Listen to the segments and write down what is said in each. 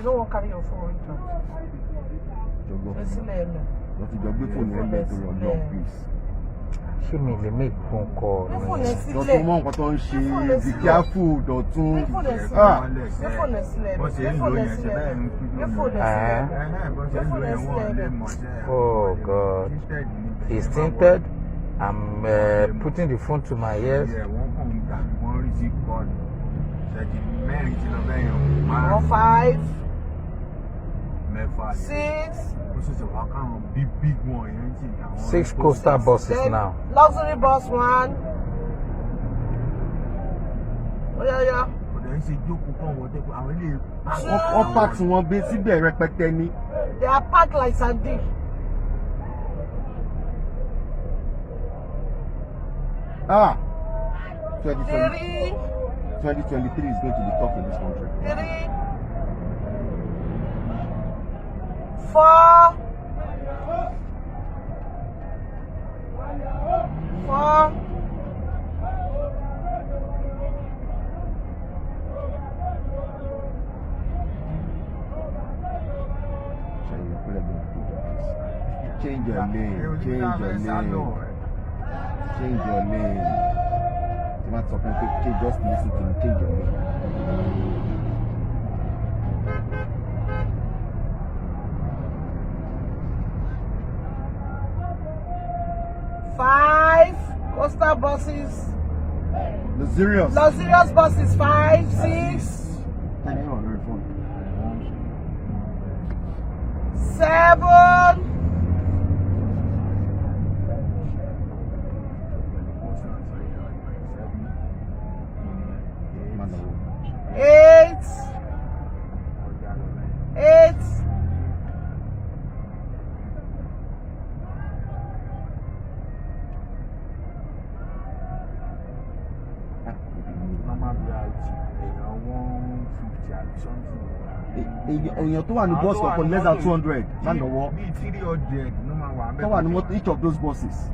You don't want to carry your phone with you. What if you go phone and let to your please? She me they make phone call. Don't you want what on she? Be careful, don't you? Oh God, it's tinted. I'm putting the phone to my ears. 5, 6. 6 coastal buses then now. Luxury bus 1. Oh yeah. They are packed like sardine. Ah, 3, 2023 is going to be tough in this country. 3, 4, 4. Change your lane. It's not something to just listen to me. Change your lane. 5 coastal buses. Luxurious buses 5, 6. 7. 8. 8. 150 tó wà ní bus for less than 200. Man, the war. Tó wà ní each of those buses.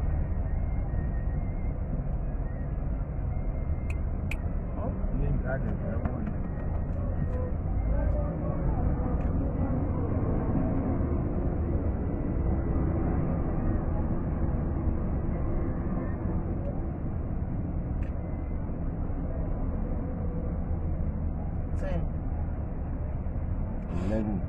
Level.